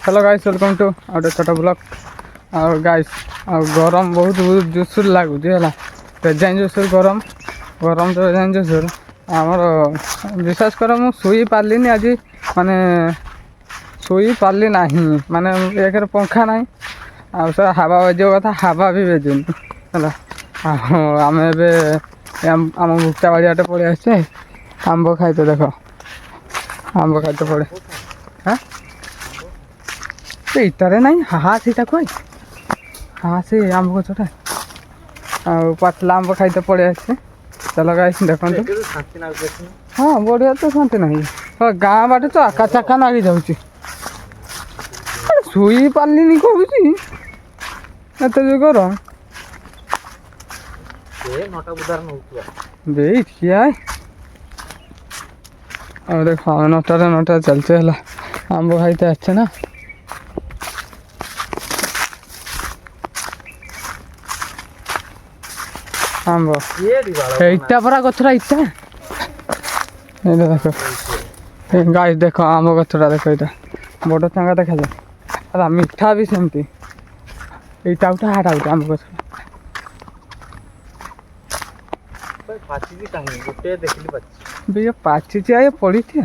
Hello guys welcome to out छोट blog और guys और गरम बहुत बहुत जोरसोर लगुच है जोरसोर गरम गरम तो जोरसोर आमर विश्वास कर मु शुई पार्लिनी आज माने शुई पार्ली ना माने एक पंखा ना आउ सर हावा बज कथा हावा भी बजुन है आम आम भुक्ता बाड़ियाटे पड़े आसे आंब खाइते देख आंब खाइते पड़े हाँ इटारे ना हाँ सीटा कोई हाँ से आंब गछटा पातला आंब खाइते पड़े आसे चलो गाइस देखो हाँ बढ़िया तो शांति ना गाँ बाटे तो आका चाका नागी जाऊँगी शुई पार्लिनी कहूँ एत जो गरम देखिए और देखो नटारे नटा चलते है आंब खाइते आसे ना आंब एटा परा गछरा इटा देख गाइस देख आंब गछरा देख ये बड़ चांगा देखा जाए मीठा भी सेमती एटा उठा हाटा उठा आंब गछरा पाची आए पड़ी थी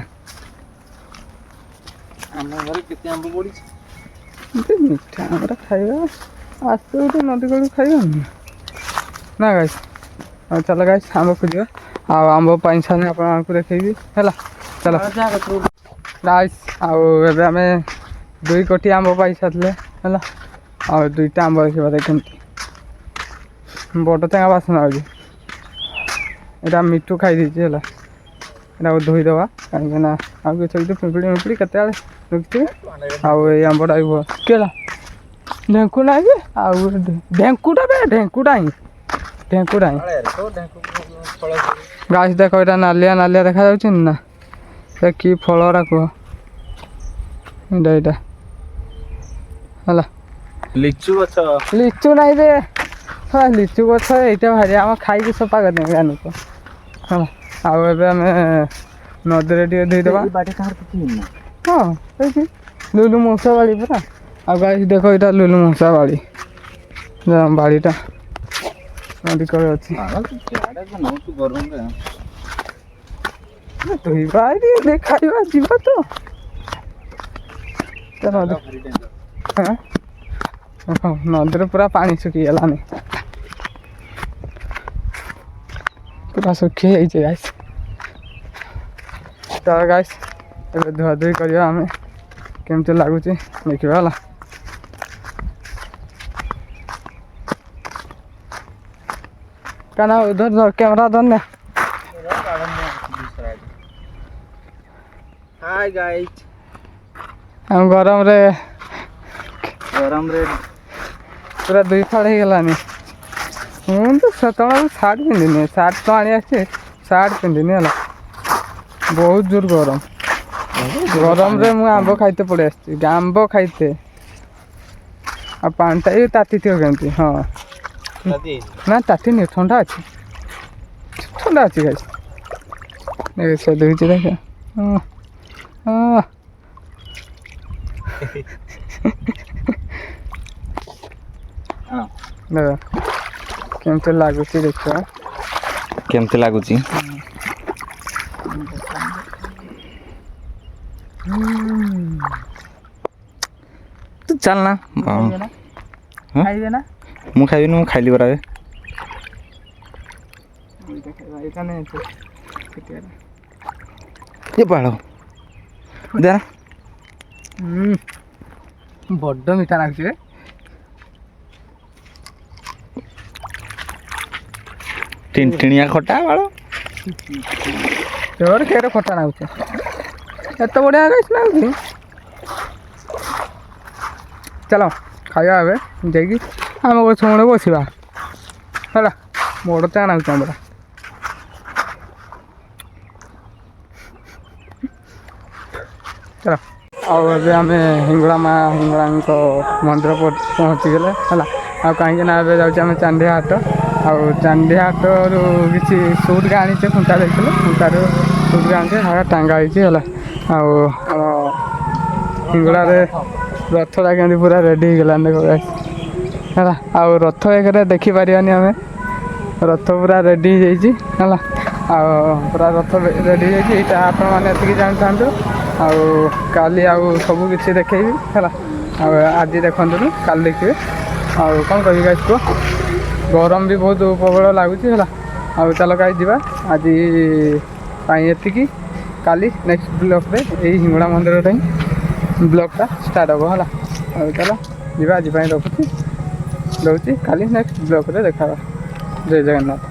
मीठा आंब खाइबा आस्ते गोटे नदी कड़ू खाइबा ना गाइस चलो गाइस आंब खोजा आंब पाई सारे आपको देखी है चलो गाइस आम दुई कोटी आंब पाई सारे है और दुईटा आंब देखा देखते बड़ चेगा बासना हो यहाँ मिठू खाई देती है यहाँ धोईदे कहीं आगे पिंपड़ी मिपड़ी केते रुकती आंबटा भी भल केला ढेंकु ना ढेंकुटा ढेंकुटा ही ढेंकुटा ही गाछ देख यहाँ नालिया नालिया देखा ना कि फलरा कह यहाँ है लिचु गछ लिचु ना रे लिचु गछ यहाँ भारी आम खाई सफा कर गानू को है आम नदी टे धोईदे हाँ लुलु मौसा बाड़ी पूरा आ गाइस देखो यहाँ लुलु मौसा बाड़ी बाड़ीटा नदी कड़े अच्छी खाइबा जीवा तो नदी पूरा पानी सुखीगलानी पूरा सुखी जाइए गाइस तो गाइस ए धुआ धुई कर आम केमती लगुच देखा है क्या ना उधर धर कैमरा धर ना हाय गाइस हम गरम रे पूरा दुई फाड़ हो गलानी तो सेतल सार्ट पिंधिनी सार्ट तो आनी आसी सार्ट पिंधिनी है बहुत जोर गरम गरम रे मुझे आंब खाइते पड़े आंब खाइते आ पानीटा भी ताती थी केमती हाँ ना ताती नहीं ठंडा अच्छी गाइस से देखिए देख केमती लगुच देखा केमती लगुच तू चल ना खाइबे ना मु खाइबी मु खाइली बरा ये बाड़ो दे बड़ मीठा लगुच टिणटिणिया खटा बाड़ो तोर केरे खटा लगुच एत बढ़िया लगुच चलो खाइबा ए जाकि आम गछ मुड़े बसवा है बड़ चेगा लगुच आंबा चलो आम हिंगड़ा माँ हिंगड़ा मंदिर पहुँची गले है कहीं जाऊँ चांदी हाट आउ चांदी हाट किसी सुट आनी खुंटा देखते खुंटार सुट आनी टांगा है हिंगड़ा ରଥଟା କେମିତି ପୁରା ରେଡ଼ି ହେଇଗଲାଣି ଦେଖ ଗାଇସ୍ ହେଲା। ଆଉ ରଥ ଏକରେ ଦେଖିପାରିବାନି ଆମେ, ରଥ ପୁରା ରେଡ଼ି ହେଇଯାଇଛି ହେଲା। ଆଉ ପୁରା ରଥ ରେଡ଼ି ହେଇଯାଇଛି, ଏଇଟା ଆପଣମାନେ ଏତିକି ଜାଣିଥାନ୍ତୁ। ଆଉ କାଲି ଆଉ ସବୁ କିଛି ଦେଖେଇବି ହେଲା। ଆଉ ଆଜି ଦେଖନ୍ତୁନି, କାଲି ଦେଖିବେ। ଆଉ କ'ଣ କହିବି ଗାଇସ୍ କୁହ, ଗରମ ବି ବହୁତ ପ୍ରବଳ ଲାଗୁଛି ହେଲା। ଆଉ ଚାଲ ଗାଇସ୍ ଯିବା, ଆଜି ପାଇଁ ଏତିକି। କାଲି ନେକ୍ସଟ ବ୍ଲଗ୍ରେ ଏଇ ହିଙ୍ଗୁଳା ମନ୍ଦିରଟା ହିଁ ବ୍ଲଗ୍ଟା ଷ୍ଟାର୍ଟ ହେବ ହେଲା। ଆଉ ଚାଲ ଯିବା, ଆଜି ପାଇଁ ରଖୁଛି, କାଲି ନେକ୍ସଟ ବ୍ଲଗ୍ରେ ଦେଖା ହେବା। ଜୟ ଜଗନ୍ନାଥ।